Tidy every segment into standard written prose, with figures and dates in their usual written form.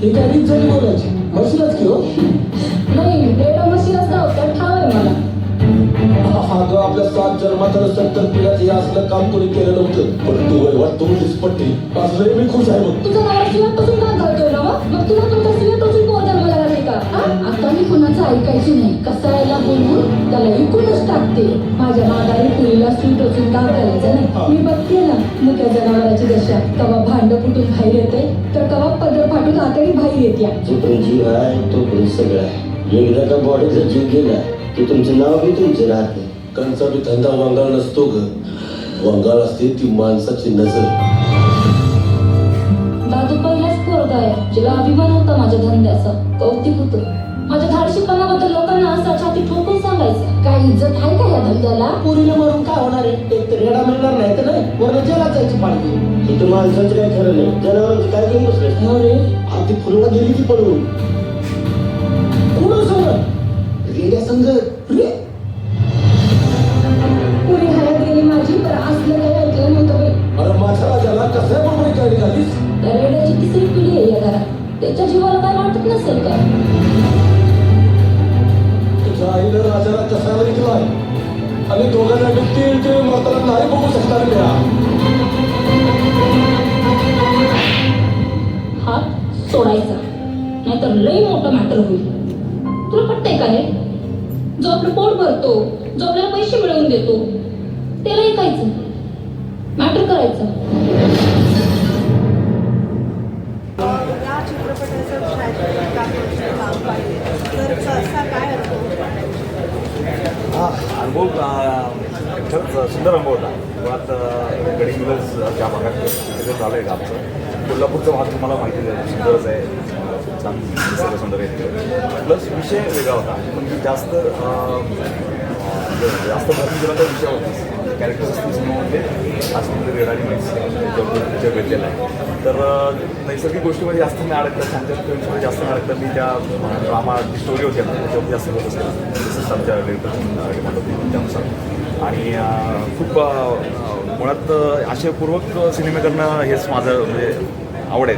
ती काय रीत झाली बोलायची मशीनच की हो. नाही रेडो मशीन असतं त्यात ठाव आहे मला. अगं आपल्या 7 जन्मात 70 पिढ्यात हे असलं काम कोणी केलं नव्हतं. पण तू वैवाट तुम्ही पट्टी आज लय मी खुश आहे बघ. तुझा नवरा शिवाय टोचून काम करतोय ना मग तुला तुमच्या शिवाय टोचून पोर जन्माला घालाय का? आता मी कुणाचं ऐकायची नाही. कसायला बोलून त्याला इकूनच टाकते. माझ्या माघारी पुरीला सुई टोचून काम करायचं नाही. मी बघते ना मुक्या जनावराची दशा. कवा भांड फुटून बाहेर येते तर कवा पदर फाटून आतडी बाहेर येते. जो पण जीव आहे तो पण सगळं आहे. एकदा का बॉडीचा जीव गेला की तुमचं नाव बी तुमचं राहते. कंचा बी धंदा वांगाळ नसतो ग. वांगाळ असते ती माणसाची नजर. दादू पहिलाच पोरगा आहे जिला अभिमान होता माझ्या धंद्याचा. कौतिक होतं माझ्या धाडशीपणाबद्दल. लोकांना असं छाती ठोकून सांगायचं. काय इज्जत आहे का या धंद्याला? पुरीला मारून काय होणार आहे? एक तर रेडा मिळणार नाही तर नाही वरनं जेलात जायची पाळी. इथं माणसाचं काय खरं नाही. जनावरांचं काय घेऊन बसले. अरे आधी फुलवा गेली की पळून कुठं संग रेड्या संग रे. पुरी हयात गेली माझी तर असलं काही ऐकलं नव्हतं बाई. अरे माझ्या राजाला कसं बरोबर गाडी घालीस. त्या रेड्याची तिसरी पिढी आहे या घरात. त्याच्या जीवाला काय वाटत नसेल का? तुझ्या आईनं राजाला कसा विकलाय आणि दोघांना तीळ तीळ माताला नाही बघू शकता त्या. हात सोडायचा नाहीतर लई मोठं मॅटर होईल. तुला पटतंय का हे? जो आपलं पोट भरतो जो आपल्याला पैसे मिळवून देतो त्याला ऐकायचं मॅटर करायचं. या चित्रपटाचं छायाचित्रण काम पाहिजे तर असा काय अनुभव? खरंच सुंदर अनुभव होता. मुळात गडी मिलर्स ज्या भागात तिथे झालं आहे आमचं कोल्हापूरचा भाग तुम्हाला माहिती आहे सुंदरच आहे. चांगलं सुंदर आहे. प्लस विषय वेगळा होता पण जास्त भरती दिला तर विषय होता. कॅरेक्टर्स असतील सिनेमामध्ये असतील रेड आणि माहिती त्याच्यावर भेटलेलं आहे. तर नैसर्गिक गोष्टीमध्ये जास्त मी अडकलं. छान फिल्म्समध्ये जास्त मी अडकलं. मी त्या ड्रामा जी स्टोरी होती त्याच्यावरती जास्त होत असेल तसंच आमच्या डिरेक्टरची डिमांड होती त्यानुसार. आणि खूप मुळात आशयपूर्वक सिनेमे करणं हेच माझं म्हणजे आवड आहे.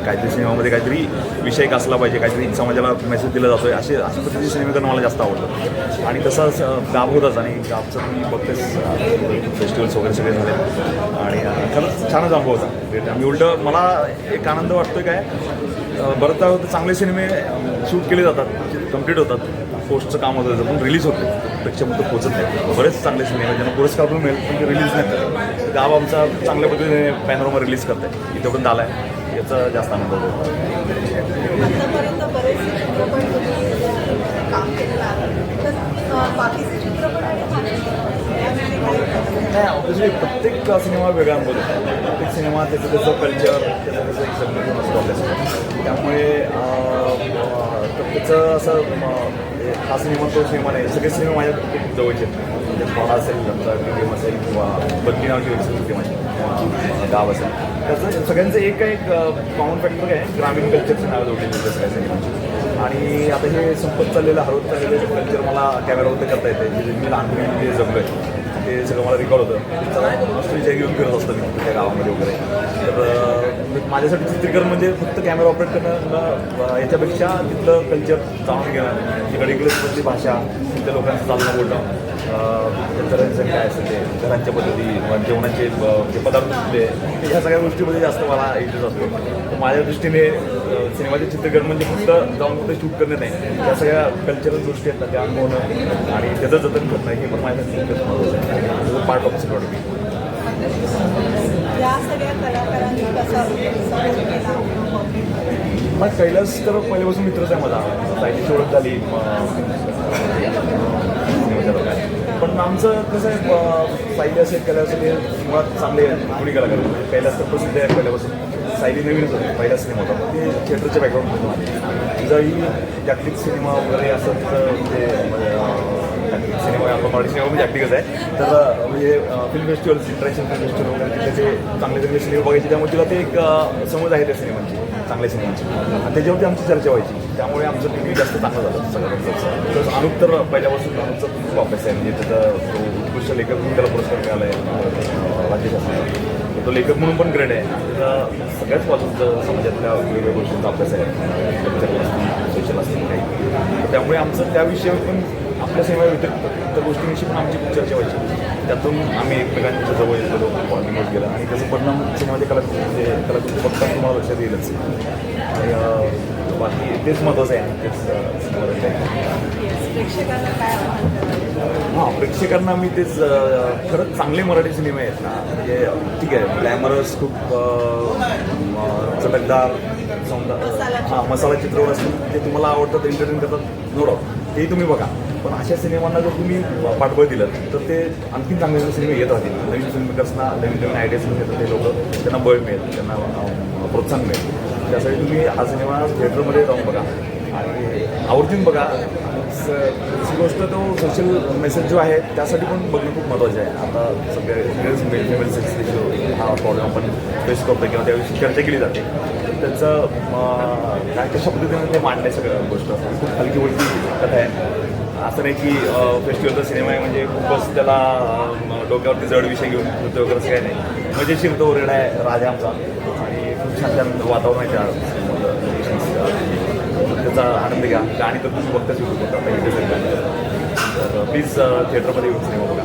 काहीतरी सिनेमामध्ये काहीतरी विषय असला पाहिजे. काहीतरी समाजाला मेसेज दिला जातो आहे अशा पद्धतीचे सिनेमे करणं मला जास्त आवडतं. आणि तसाच गाव होताच. आणि गावचं मी बघतेच फेस्टिवल्स वगैरे सगळे झाले आणि खरंच छानच अनुभव होता. मी उलटं मला एक आनंद वाटतो काय बरंचदा चांगले सिनेमे शूट केले जातात कम्प्लीट होतात पोस्टचं काम होतं पण रिलीज होते प्रेक्षकांपर्यंत पोहोचत नाही. बरेच चांगले सिनेमे ज्यांना पुरस्कार पण मिळेल पण ते रिलीज नाही करत. गाव आमचा चांगल्या पद्धतीने पॅनोरमा रिलीज करत आहे इथं पण आला आहे याचा जास्त आनंद होतो. आतापर्यंत बरेच चित्रपट काम केलेलं आहे तर बाकीचे चित्रपट आणि नाही ऑब्विसली प्रत्येक सिनेमा वेगळा अनुभव देतो. प्रत्येक सिनेमा त्याचं त्याचं कल्चर त्याचं एक संघटन असतो आपल्यासमोर. त्यामुळे त्याचं असं हा सिनेमा तो सिनेमा नाही. सगळे सिनेमा माझ्या खूप जवळचे आहेत. म्हणजे पाडा असेल आमचा टीम असेल किंवा बदली नावाची वेबसाईट होती माझी गाव असेल त्याचं सगळ्यांचं एक कॉमन फॅक्टर आहे ग्रामीण कल्चरचं नाव जोडलेलं सगळ्या सिनेमाची. आणि आता हे संपत चाललेलं हरवत चाललेलं कल्चर मला कॅमेरावरती करता येते. जे मी लहानपणी जे जगलो आहे ते सगळं मला रेकॉर्ड होतं. त्याचा जे घेऊन फिरत असतं मी त्या गावामध्ये वगैरे. तर माझ्यासाठी चित्रीकरण म्हणजे फक्त कॅमेरा ऑपरेट करणं याच्यापेक्षा तिथलं कल्चर जाणून घेणं तिकडे इकडे भाषा तिथल्या लोकांचं चालणं बोलणं त्यांचं रहनसहन काय असतं ते घरांच्या पद्धती जेवणाचे जे पदार्थ असते ह्या सगळ्या गोष्टीमध्ये जास्त मला इंटरेस्ट असतो. तर माझ्या दृष्टीने सिनेमाचे चित्रीकरण म्हणजे फक्त जाऊन कुठे शूट करणे नाही त्या सगळ्या कल्चरल गोष्टी आहेत त्या अनुभवणं आणि त्याचं जतन करणं हे पण माझ्यासाठी इंटरेस्ट पार्ट ऑफ सिनेमॅटोग्राफी. या सगळ्या कलाकारांनी कसा केला? मग कैलास तर पहिल्यापासून मित्रच आहे माझा. सायलीची ओळख झाली पण आमचं कसं आहे सायली असेल कैलास असेल मुळात चांगले कोणी कलाकार कैलास तर प्रसिद्ध आहे पहिल्यापासून. सायली नवीनच होती पहिला सिनेमा होता ते थिएटरच्या बॅकग्राऊंडमधून आले. तिचाही जागतिक सिनेमा वगैरे असं तिथं म्हणजे सिनेमा आपण मराठी सिनेमामध्ये ॲक्टिंगच आहे. तर म्हणजे film festivals international film festival वगैरे त्याचे चांगले चांगले सिनेमा बघायचे त्यामुळे तिला ते एक समज आहे त्या सिनेमांची चांगल्या सिनेमांची आणि त्याच्यावरती आमची चर्चा व्हायची. त्यामुळे आमचं टीव्ही जास्त चांगलं झालं सगळं. प्लस अनुप तर पहिल्यापासून अनुपचा खूप अभ्यास आहे म्हणजे त्याचा तो उत्कृष्ट उत्कृष्ट लेखक म्हणून त्याला पुरस्कार मिळाला आहे राज्य शासनाचा. तर तो लेखक म्हणून पण ग्रेड आहे. तर सगळ्याच बाजूचं समाजातल्या वेगवेगळ्या गोष्टींचा अभ्यास आहे, कल्चरल असतील, सोशल असतील काही. तर त्यामुळे आमचं त्या विषयावर पण आपल्या सिनेमा व्यतिरिक्त त्या गोष्टींविषयी पण आमची खूप चर्चा व्हायची. त्यातून आम्ही एकमेकांच्या जवळ येत गेलो, बॉन्डिंग होत गेलं आणि त्याचा परिणाम सिनेमाच्या कलाकृती बघताना तुम्हाला लक्षात येईलच. आणि बाकी तेच महत्त्वाचं आहे, तेच सिनेमा. प्रेक्षकांना काय आव्हान कराल? हां, प्रेक्षकांना मी तेच खरंच चांगले मराठी सिनेमे आहेत ना, म्हणजे ठीक आहे ग्लॅमरस खूप चटकदार मसाला चित्रपट असतील ते तुम्हाला आवडतात, एंटरटेन करतात, नो डाऊट तेही तुम्ही बघा. पण अशा सिनेमांना जर तुम्ही पाठबळ दिलं तर ते आणखी चांगले सिनेमे येत राहतील. नवीन फिल्ममेकर्सना नवीन नवीन आयडियाज घेतात ते लोक, त्यांना बळ मिळेल, त्यांना प्रोत्साहन मिळेल. त्यासाठी तुम्ही हा सिनेमा थिएटरमध्ये जाऊन बघा आणि आवर्जून बघा. दुसरी गोष्ट तो सोशल मेसेज जो आहे त्यासाठी पण बघणं खूप महत्त्वाचं आहे. आता सगळेच फिमेल सेक्स रेशिओ हा प्रॉब्लेम आपण फेस करतो किंवा त्याविषयी चर्चा केली जाते. त्याचं काय कशा पद्धतीने ते मांडणे सगळं गोष्ट असतात. खूप हलकी वलकी कथा आहे. असं नाही की फेस्टिवलचा सिनेमा आहे म्हणजे खूपच त्याला डोक्यावरती जड विषय घेऊन नृत्य वगैरे असं काही नाही. मजेशीर तो रेड आहे राजा आमचा आणि खूप छान छान वातावरण आहे त्या त्याचा आनंद घ्या. गाणी तर तुम्ही बघताच येऊ शकता आता इथे तर प्लीज थिएटरमध्ये येऊन सिनेमा बघा.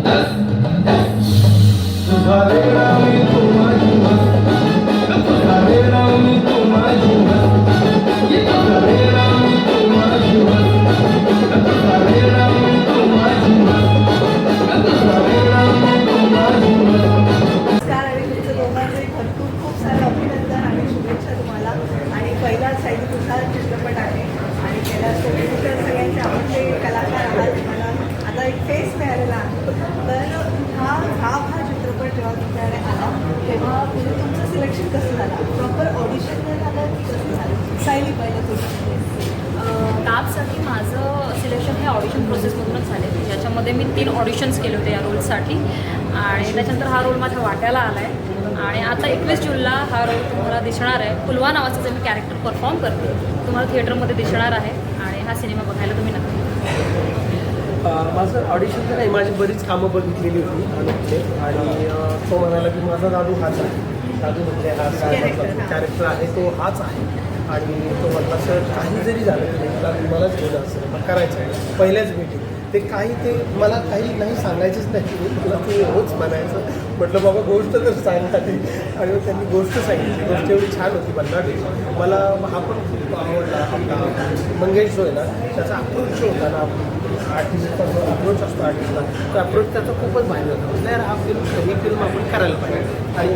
नमस्कार आणि तुमचं दोघांचंही भरपूर खूप सारं अभिनंदन आणि शुभेच्छा तुम्हाला. आणि पहिला सैनिक तुझा चित्रपट आहे आणि त्याला तुम्ही तर सगळ्यांचे आवडते कलाकार आहात. मला आता एक फेस मिळालेला आहे. तर हा चित्रपट जेव्हा तुमच्याकडे आला तेव्हा म्हणजे तुमचं सिलेक्शन कसं झालं? प्रॉपर ऑडिशन झालं की कसं झालं? सायली पहिलं तुझं कापसाठी माझं सिलेक्शन हे ऑडिशन प्रोसेसमधूनच झाले, ज्याच्यामध्ये मी 3 ऑडिशन्स केले होते या रोलसाठी आणि त्याच्यानंतर हा रोल माझ्या वाट्याला आला आहे. आणि आता 21 जूनला हा रोल तुम्हाला दिसणार आहे. फुलवा नावाचं जे मी कॅरेक्टर परफॉर्म करते तुम्हाला थिएटरमध्ये दिसणार आहे आणि हा सिनेमा बघायला तुम्ही नक्की. माझं ऑडिशन तर नाही, माझी बरीच कामं बघितलेली होती अनुपने आणि तो म्हणाला की माझा दादू हाच आहे. दादू म्हणजे हा कॅरेक्टर आहे तो हाच आहे. आणि तो म्हटला सर काही जरी झालं तरी मलाच घेऊन असं करायचं आहे पहिल्याच भेटीत. ते मला काही नाही सांगायचंच नाही, मला ते होच म्हणायचं. म्हटलं बाबा गोष्ट तर सांगतात आणि मग त्यांनी गोष्ट सांगितली. गोष्ट एवढी छान होती भन्नाट. मला हा पण खूप आवडला. आपला मंगेश जो आहे ना त्याचा अप्रोच जो होता ना, आर्टिस्टचा जो अप्रोच असतो आर्टिस्टला, तो अप्रोच त्याचा खूपच भारी होता. म्हणजे यार ही फिल्म आपण करायला पाहिजे. आणि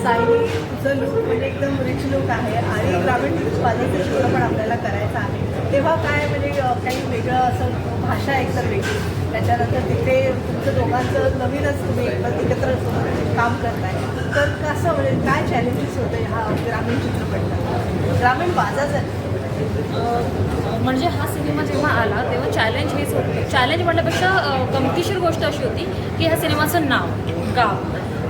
सायली तुझं लुक म्हणजे एकदम रिच लुक आहे आणि ग्रामीण बाजारचा चित्रपट आपल्याला करायचा आहे. तेव्हा काय म्हणजे काही वेगळं असं भाषा एकतर वेगळी, त्याच्यानंतर तिथे तुमचं दोघांचं नवीनच तुम्ही एकत्र काम करताय. तर कसं म्हणजे काय चॅलेंजेस होते हा ग्रामीण चित्रपट ग्रामीण बाजाराचा? म्हणजे हा सिनेमा जेव्हा आला तेव्हा चॅलेंज हेच होतं. चॅलेंज म्हणण्यापेक्षा गमतीशीर गोष्ट अशी होती की ह्या सिनेमाचं नाव गाव.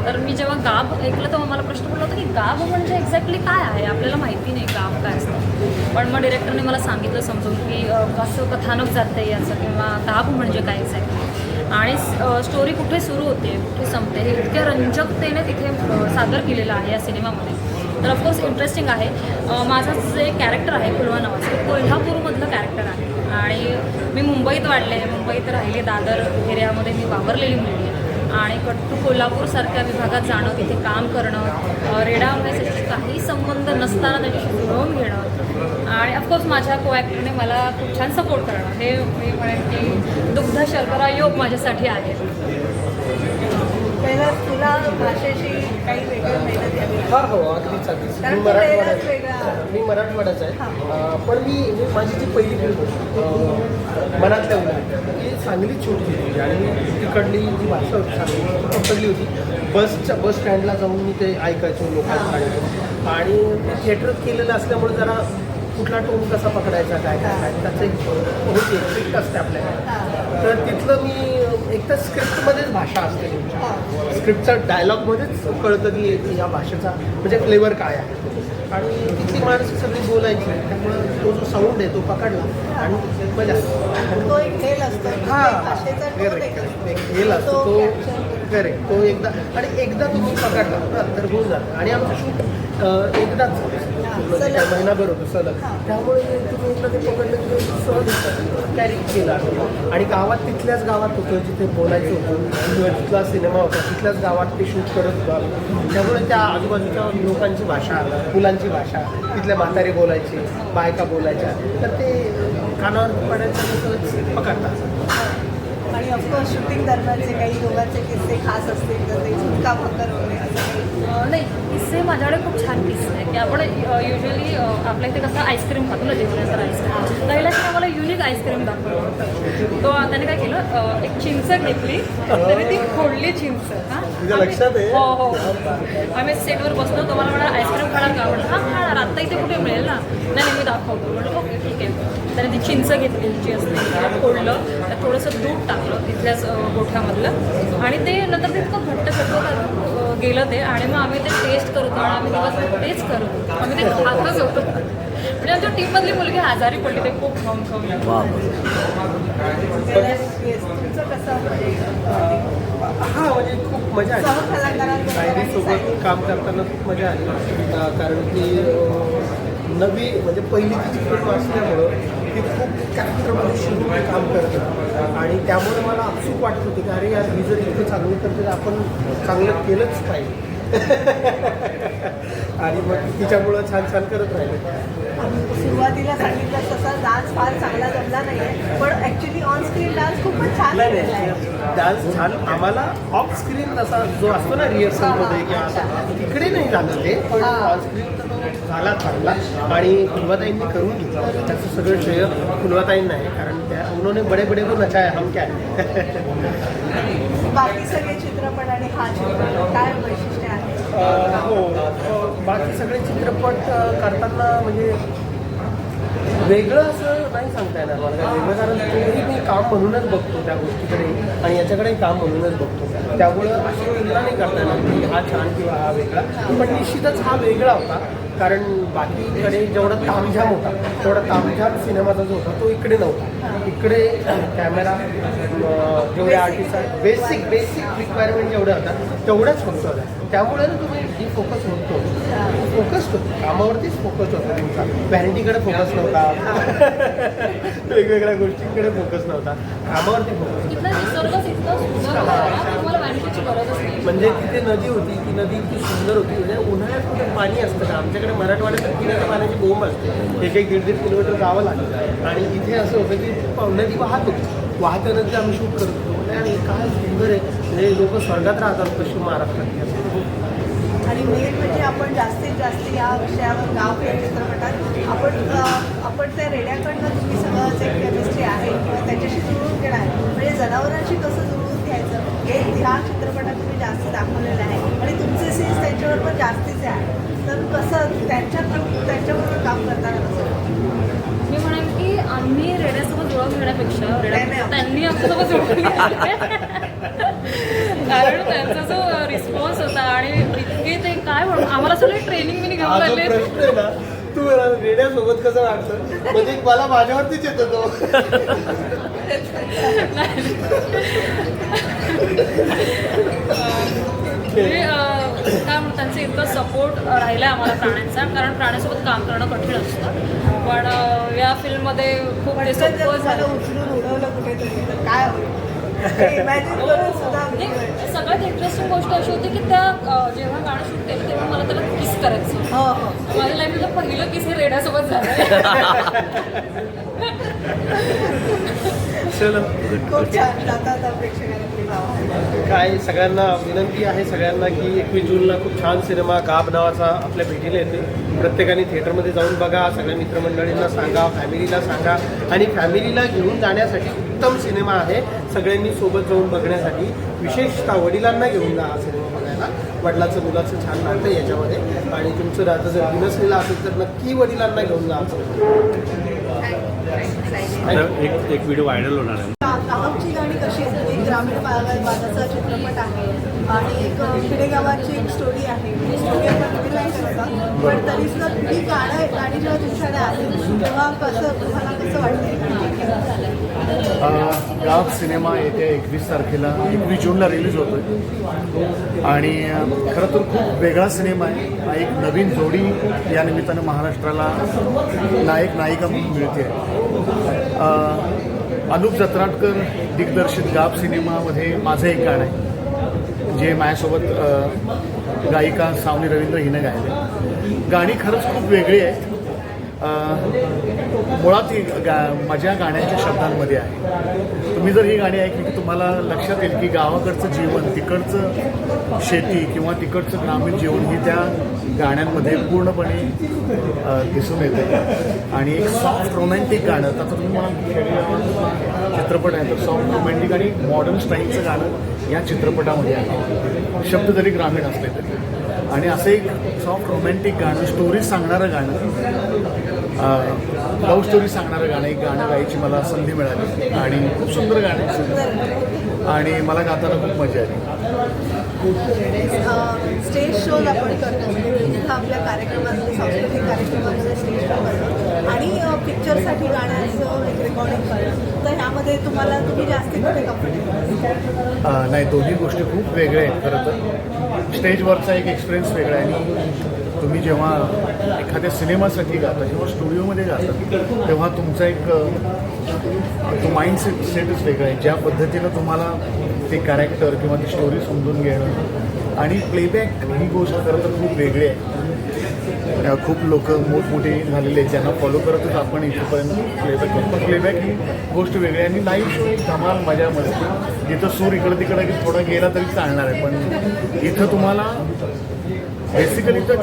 तर मी जेव्हा गाव ऐकलं तेव्हा मला प्रश्न पडला होता की गाव म्हणजे एक्झॅक्टली काय आहे, आपल्याला माहिती नाही गाव काय असतं. पण मग डिरेक्टरने मला सांगितलं समजून की कसं कथानक जातं याचं किंवा गाव म्हणजे काय एक्झॅक्टली आणि स्टोरी कुठे सुरू होते कुठे संपते हे इतक्या रंजकतेने तिथे सादर केलेलं आहे या सिनेमामध्ये. तर ऑफकोर्स इंटरेस्टिंग आहे. माझं जे कॅरेक्टर आहे फुलवा नावाचं ते कोल्हापूरमधलं कॅरेक्टर आहे आणि मी मुंबईत वाढले, मुंबईत राहिले, दादर एरियामध्ये मी वावरलेली मुलगी आहे आणि कट्टू कोल्हापूरसारख्या विभागात जाणं, तिथे काम करणं, रेडा त्याच्याशी काही संबंध नसताना त्याच्याशी जुळवून घेणं आणि ऑफकोर्स माझ्या को ॲक्टरने मला खूप छान सपोर्ट करणं, हे मी म्हणेन की दुग्ध शर्करा योग माझ्यासाठी आहे. पहिला तुला भाषेशी काही वेगळं मेहनत घ्यावी लागली. हो अगदीच अगदीच. कारण तो वेगळाच वेगळा आहे. मी मराठवाड्याचा आहे. पण मी माझी जी पहिली फिल्म होती मनातल्या मुली ती सांगली छोटी होती आणि तिकडली जी भाषा होती सांगली पकडली होती. बस स्टँडला जाऊन मी ते ऐकायचो लोकांना सांगायचो आणि थिएटरात केलेलं असल्यामुळे जरा कुठला टोन कसा पकडायचा काय काय त्याचं एक होती ट्रिक असते आपल्याकडे. तर तिथलं मी एक तर स्क्रिप्टमध्येच भाषा असते तुमच्या, स्क्रिप्टचा डायलॉगमध्येच कळतं की या भाषेचा म्हणजे फ्लेवर काय आहे आणि तिथली माणसं सगळी बोलायची. त्यामुळं तो जो साऊंड आहे तो पकडला आणि मजा. तो एक खेळ असतो. भाषेचा टोन एक खेळ असतो तो. करेक्ट. तो एकदा तुम्ही पकडला तर होऊन जातं. आणि आमचं शूट एकदाच महिनाभर होतं सलग. त्यामुळे तुम्ही एकदा ते पकडलं की सहज कॅरी केला आणि गावात तिथल्याच गावात होतं जिथे बोलायचं होतं किंवा तिथला सिनेमा होता तिथल्याच गावात ते शूट करत होतं. त्यामुळे त्या आजूबाजूच्या लोकांची भाषा, मुलांची भाषा, तिथल्या म्हातारे बोलायची, बायका बोलायच्या, तर ते कानावर पडायचं सहज पकडतात. आणि ऑफकोर्स शूटिंग दरम्यानचे काही दोघांचे किस्से खास असतील तर ते सुटका भाकर वगैरे असं काही? नाही, किस्से माझ्याकडे खूप छान किस्से आहे की आपण युजली आपल्या इथे कसं आईस्क्रीम खातो ना जेवणानंतर आईस्क्रीम. कैलाशने आम्हाला युनिक आईस्क्रीम दाखवलं. तो त्याने काय केलं, एक चिंच घेतली त्याने ती फोडली चिंच. लक्षात आहे. हो. आम्ही सेटवर बसलो, तो मला म्हणाला आईस्क्रीम खाणार का? म्हटलं हां खाणार, आत्ता इथे कुठे मिळेल ना. नाही मी दाखवतो. म्हटलं ओके ठीक आहे. त्याने ती चिंच घेतली जी असते त्याला फोडलं, त्यात थोडंसं दूध टाकलं तिथल्याच गोठ्यामधलं आणि ते नंतर ते इतकं घट्ट गेलं ते आणि मग आम्ही ते टेस्ट करतो आणि आम्ही दिवसभर तेच करतो. आम्ही ते खातच होतो. म्हणजे आमच्या टीममधली मुलगी आजारी पडली ते खूप खाऊन खाऊन. तुमचं कसं म्हणजे खूप मजा आली. सायलीसोबत काम करताना खूप मजा आली. कारण की नवी म्हणजे पहिली चित्रपट असल्यामुळं ती खूप कॅरेक्टरमध्ये शिरून काम करते आणि त्यामुळे मला उत्सुक वाटत होते की अरे यार ही जर इथे चांगली तर आपण चांगलं केलंच पाहिजे. आणि मग तिच्यामुळं छान छान करत राहिले. सुरुवातीला सांगितलं तसा डान्स फार चांगला जमला नाही पण ऍक्च्युली ऑन स्क्रीन डान्स खूपच छान झालेला आहे. डान्स छान आम्हाला ऑफ स्क्रीन तसा जो असतो ना रिहर्सलमध्ये किंवा असं तिकडे नाही झालं ते पण ऑन स्क्रीन तर तो झाला चांगला आणि फुलवाताईंनी करून घेतला. त्याचं सगळं श्रेय फुलवाताईंना आहे कारण त्या उन्होंने बडे बडे को नचाया हम क्या है. बाकी सगळे चित्रपट आणि हा चित्रपट काय वैशिष्ट्य आहे? हो बाकी सगळे चित्रपट करताना म्हणजे वेगळं असं नाही सांगता येणार मला वेगळं कारण तोही मी काम म्हणूनच बघतो त्या गोष्टीकडे आणि याच्याकडेही काम म्हणूनच बघतो त्यामुळं अशी तुलना नाही करता येणार की हा छान किंवा हा वेगळा पण निश्चितच हा वेगळा होता कारण बाकीकडे जेवढा तामझाम होता तेवढा तामझाम सिनेमाचा जो होता तो इकडे नव्हता. इकडे कॅमेरा जेवढे आर्टिस्ट आहेत बेसिक रिक्वायरमेंट जेवढ्या होत्या तेवढ्याच फक्त होत्या त्यामुळे तुम्ही फोकस होतो फोकस्ड होतो कामावरतीच फोकस होता तुमचा व्हॅनिटीकडे फोकस नव्हता वेगवेगळ्या गोष्टींकडे फोकस नव्हता कामावरती फोकस इथला निसर्गच इतका सुंदर होता ना, तुम्हाला व्हॅनिटीची गरजच नाही. म्हणजे तिथे नदी होती ती नदी इतकी सुंदर होती म्हणजे उन्हाळ्यात कुठे पाणी असतं का आमच्याकडे मराठवाड्यात पिण्याच्या पाण्याची बोंब असते 1-1, 1.5 किलोमीटर जावं लागतं आणि इथे असं होतं की नदी वाहत होती वाहत्यानंतर आम्ही शूट करत होतो आणि काय सुंदर आहे म्हणजे लोक स्वर्गात राहतात पश्चिम महाराष्ट्रात. आणि मेन म्हणजे आपण जास्तीत जास्त या विषयावर गाव या चित्रपटात आपण त्या रेड्याकडनं तुम्ही सगळं जे केमिस्ट्री आहे किंवा त्याच्याशी जुळवून घेणार म्हणजे जनावरांशी कसं जुळवून घ्यायचं हे ह्या चित्रपटात तुम्ही जास्त दाखवलेलं आहे आणि तुमचे सीन्स त्यांच्यावर पण जास्तीचे आहे तर कसं त्यांच्याबरोबर काम करताना कसं? मी म्हणेन की आम्ही रेड्यासोबत जुळवून घेण्यापेक्षा त्यांनी आमच्यासोबत जुळवून घेतलं कारण त्यांचा जो रिस्पॉन्स होता आणि इतके ते काय म्हणून आम्हाला सगळे ट्रेनिंग मी घेऊन हा जो आले. प्रश्न आहे ना तू रेड्यासोबत कसं वाटतं म्हणजे मला माझ्यावरतीच येतो तो काय म्हणून त्यांचं इतकं सपोर्ट राहिलं आहे आम्हाला प्राण्यांचा कारण प्राण्यासोबत काम करणं कठीण असतं पण या फिल्ममध्ये खूप ते सोपं झालं. उचलून उडवलं कुठेतरी तर काय होईल इमॅजिन करून सुद्धा सगळ्यात इंटरेस्टिंग गोष्ट अशी होती की त्या जेव्हा गाणं शूट केलं तेव्हा मला त्याला किस करायचं हो हो माझ्या लाईफमधलं पहिलं किस हे रेड्यासोबत झालं. चलो खूप छान जातात प्रेक्षकांनी जावं. काय सगळ्यांना विनंती आहे सगळ्यांना की 21 जूनला खूप छान सिनेमा गाब नावाचा आपल्या भेटीला येते प्रत्येकाने थिएटरमध्ये जाऊन बघा सगळ्या मित्रमंडळींना सांगा फॅमिलीला सांगा आणि फॅमिलीला घेऊन जाण्यासाठी उत्तम सिनेमा आहे सगळ्यांनी सोबत जाऊन बघण्यासाठी विशेषतः वडिलांना घेऊन जा हा सिनेमा बघायला वडिलाचं मुलाचं छान नातं आहे याच्यामध्ये आणि तुमचं राहतं जर बिनसलेलं असेल तर नक्की वडिलांना घेऊन जा एक व्हिडिओ व्हायरल होणार आहे. गावाची गाणी कशी आहेत एक ग्रामीण भागाचा चित्रपट आहे आणि एक खेडेगावाची एक स्टोरी आहे ही स्टोरी आपण रिलाईज होता पण तरी सुद्धा ही गाणी जेव्हा तुमच्याकडे आली तेव्हा तुम्हाला कसं वाटतं? गाव सिनेमा येत्या 21 तारखेला 21 जूनला रिलीज होतोय आणि खरं तर खूप वेगळा सिनेमा आहे हा एक नवीन जोडी या निमित्तानं महाराष्ट्राला नायक नायिका म्हणून मिळते अनुप जत्राटकर दिग्दर्शित गाब सिनेमामध्ये माझं एक गाणं आहे जे माझ्यासोबत गायिका सावनी रवींद्र हिनं गायले गाणी खरंच खूप वेगळी आहेत मुळात ही माझ्या गाण्याच्या शब्दांमध्ये आहे तुम्ही जर ही गाणी ऐकली की तुम्हाला लक्षात येईल की गावाकडचं जीवन तिकडचं शेती किंवा तिकडचं ग्रामीण जीवन ही त्या गाण्यांमध्ये पूर्णपणे दिसून येते आणि एक सॉफ्ट रोमॅन्टिक गाणं आता तुम्ही म्हणाल चित्रपट आहे तर सॉफ्ट रोमॅन्टिक आणि मॉडर्न स्टाईलचं गाणं या चित्रपटामध्ये आहे शब्द जरी ग्रामीण असले तरी आणि असं एक सॉफ्ट रोमॅन्टिक गाणं स्टोरीज सांगणारं गाणं लव्ह स्टोरी सांगणारं गाणं एक गाणं गायची मला संधी मिळाली आणि खूप सुंदर गाणं आणि मला गाताना खूप मजा आली. स्टेज शोज आपण करतो जिथं आपल्या कार्यक्रमामध्ये सांस्कृतिक कार्यक्रमामध्ये स्टेज शो करतो आणि पिक्चरसाठी गाण्याचं एक रेकॉर्डिंग करणं तर ह्यामध्ये तुम्ही जास्ती कुठे कम्फर्टेबल? नाही दोन्ही गोष्टी खूप वेगळ्या आहेत खरं तर स्टेजवरचा एक एक्सपिरियन्स वेगळा आहे आणि तुम्ही जेव्हा एखाद्या सिनेमासाठी गाता किंवा स्टुडिओमध्ये गाता तेव्हा तुमचा एक तो सेटच वेगळा आहे. ज्या पद्धतीनं तुम्हाला ते कॅरेक्टर किंवा ती स्टोरी समजून घेणं आणि प्लेबॅक ही गोष्ट खरं तर खूप वेगळी आहे. खूप लोक मोठमोठे झालेले आहेत ज्यांना फॉलो करतच आपण इथंपर्यंत प्लेबॅक करतो. पण प्लेबॅक ही गोष्ट वेगळी आहे आणि लाईव्ह शो एक धमाल मजामध्ये जिथं सूर इकडं तिकडं थोडा गेला तरी चालणार आहे. पण इथं तुम्हाला बेसिकली तर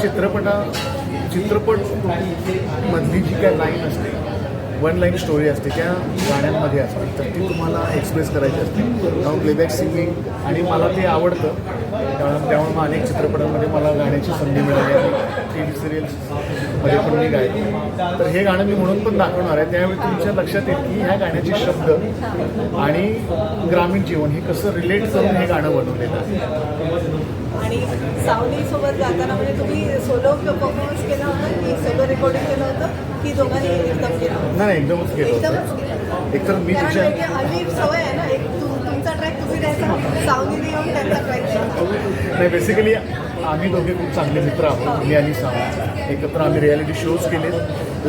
चित्रपटमधली जी काय लाईन असते, वन लाईन स्टोरी असते त्या गाण्यांमध्ये असते, तर ती तुम्हाला एक्सप्रेस करायची असते. त्यामुळे प्लेबॅक सिंगिंग आणि मला ते आवडतं. त्यामुळे मग अनेक चित्रपटांमध्ये मला गाण्याची संधी मिळाली आणि टी व्ही सिरियल्समध्ये पण मी गायतो. तर हे गाणं मी म्हणून पण दाखवणार आहे. त्यावेळी तुमच्या लक्षात येईल की ह्या गाण्याचे शब्द आणि ग्रामीण जीवन हे कसं रिलेट करून हे गाणं बनवलेलं आहे. आणि सावलीसोबत गाताना म्हणजे तुम्ही सोलो परफॉर्मन्स केला होता की सोलो रेकॉर्डिंग केलं होतं की दोघांनी एकदम केलं होतं? नाही, एकदमच केलं एकदमच होतं. केलं. एकतर मी कारण तिच्या म्हणजे हल्ली सवय आहे ना, एक तुमचा ट्रॅक तुम्ही द्यायचा, सावलीने येऊन त्यांचा ट्रॅक द्यायचा. नाही, बेसिकली आम्ही दोघे खूप चांगले मित्र आहोत. मी आणि सावंत एकत्र आम्ही रियालिटी शोज केले.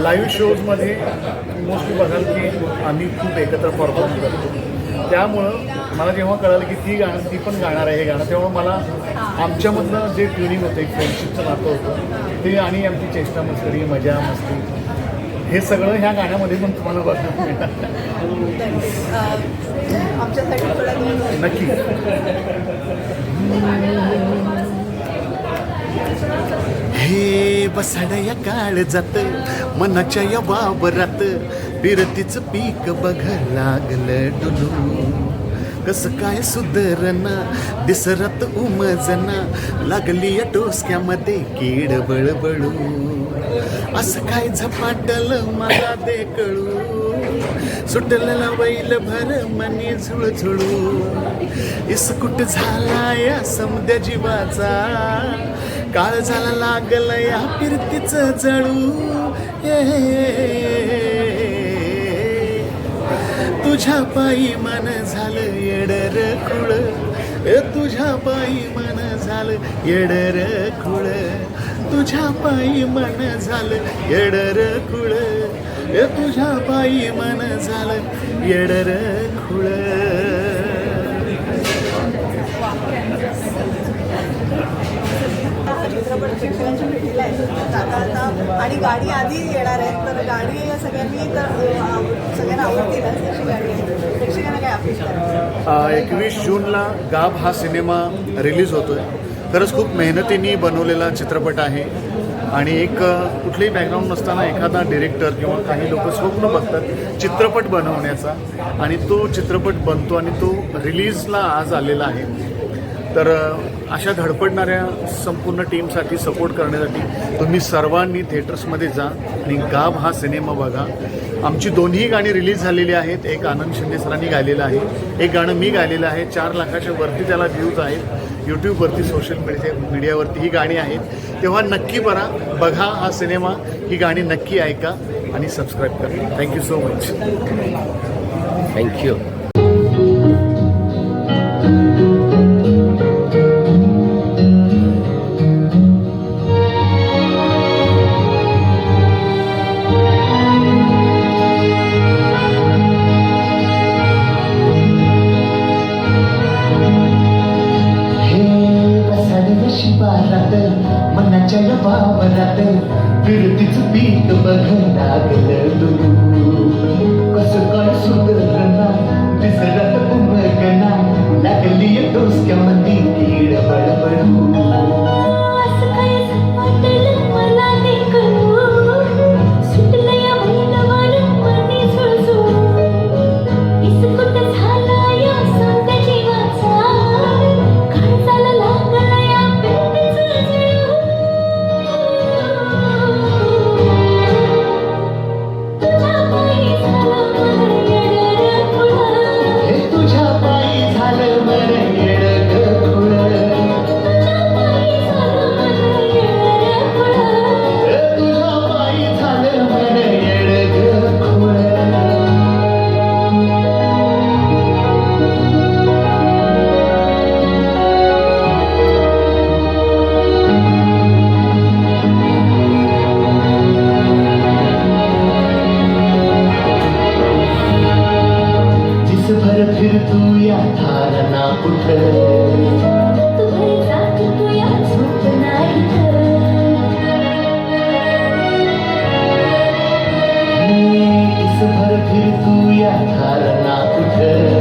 लाईव्ह शोजमध्ये मोस्टली बघाल की आम्ही खूप एकत्र परफॉर्म करतो. त्यामुळं मला जेव्हा कळालं की ती पण गाणार आहे हे गाणं, तेव्हा मला आमच्यामधलं जे ट्युनिंग होतं, एक फ्रेंडशिपचं नातं होतं ते आणि आमची चेष्टा मस्करी मजा मस्ती हे सगळं ह्या गाण्यामध्ये पण तुम्हाला बघायला मिळतं. आमच्यासाठी थोडं नक्की. हे बसाड्या काळ जात मनाच्या या वावरात बिरतीचं पीक बघ लागलं डुलू. कसं काय सुधरणा दिसरत उमजना लागली या डोसक्यामध्ये कीड बळबळू. असं काय झपाटल मला दे कळू सुटलेला बैल भर मनी झुळझुळू. इसकुट झाला या समद्या जीवाचा काळ झाला लागला या फिरतीचं जळू. तुझ्या पायी मन झालं येडर खुळ. तुझ्या पायी मन झालं येडर खुळ. तुझ्या पायी मन झालं येडर खुळ. तुझ्या पायी मन झालं येडर खुळ. चित्रपट प्रेक्षकांच्या भेटीला आता आणि गाडी आधी येणार आहे, तर गाडी सगळ्यांनी सगळ्यांना आवडतील अशी गाडी आहे. प्रेक्षकांना काय अपेक्षा आहे? 21 जूनला गाभ हा सिनेमा रिलीज होतोय. खरंच खूप मेहनतीने बनवलेला चित्रपट आहे आणि एक कुठलेही बॅकग्राऊंड नसताना एखादा डिरेक्टर किंवा काही लोक स्वप्न बघतात चित्रपट बनवण्याचा आणि तो चित्रपट बनतो आणि तो रिलीजला आज आलेला आहे. तर अशा धडपडणाऱ्या संपूर्ण टीमसाठी सपोर्ट करण्यासाठी तुम्ही सर्वांनी थिएटर्समध्ये जा आणि गाभ हा सिनेमा बघा. आमची दोन्ही गाणी रिलीज झालेली आहेत. एक आनंद शिंदे सरांनी गायलेलं आहे, एक गाणं मी गायलेलं आहे. 4 लाखाच्या वरती त्याला व्ह्यूज आहेत. यूट्यूबवरती सोशल मीडियावरती ही गाणी आहेत. तेव्हा नक्की बघा हा सिनेमा, ही गाणी नक्की ऐका आणि सबस्क्राईब करा. Thank you so much. थँक्यू. मनाच्या वावरात फिरतीचं पीक बघ लागलं डुलू. कसं काय सुधरणा दिसरत उमगना लागली डोसक्यामध्ये कीड बळबळू. तुझ्या पायी झालं मन येडं या धारणा कुठ इसभर फिर तू या धारणा कुठ